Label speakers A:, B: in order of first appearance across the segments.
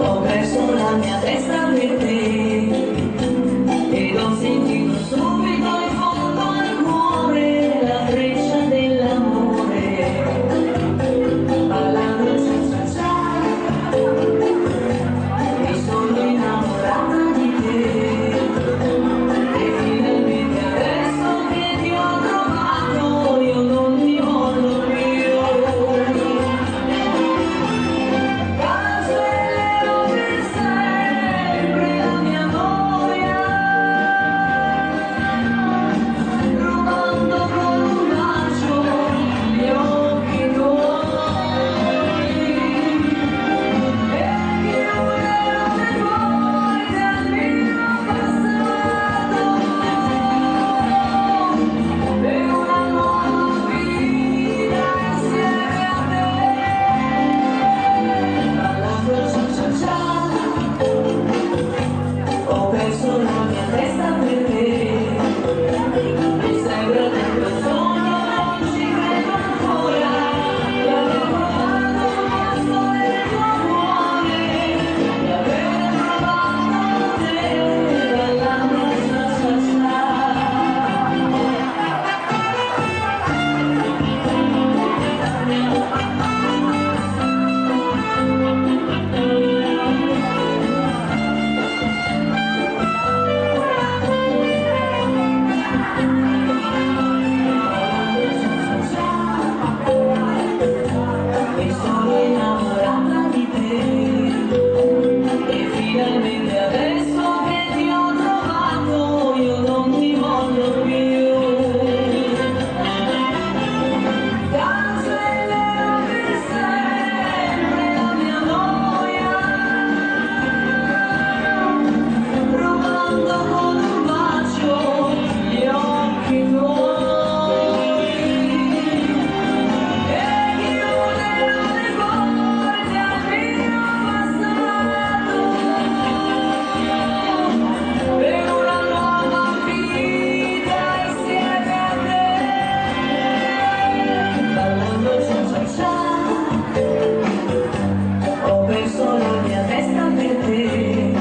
A: Ho perso la mia testa per te ed ho sentito subito in fondo al cuore la freccia dell'amore ballando senza già mi sono innamorata di te e finalmente adesso che ti ho trovato io non ti mollo più. Ho perso la mia testa per te, mi sembra tutto un sogno, non ci credo ancora, di aver provato un posto nel tuo cuore, di aver provato te, ballando cha-cha-cha. Mi sono innamorata di te e finalmente adesso che ti ho trovato io non ti mollo più. Cancellerò per sempre la mia noia, rubando con un bacio gli occhi tuoi. Ho perso la mia testa per te,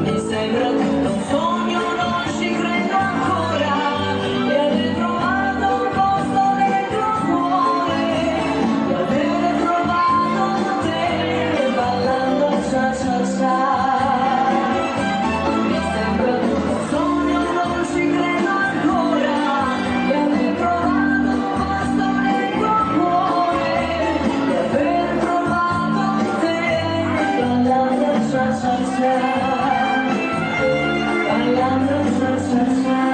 A: mi sembra tutto un sogno, non ci credo ancora, di aver trovato un posto nel tuo cuore, di aver trovato te, ballando cha-cha-cha. Mi sembra tutto un sogno, non ci credo ancora, di aver trovato un posto nel tuo cuore, di aver trovato te, ballando cha-cha-cha, ballando cha-cha-cha.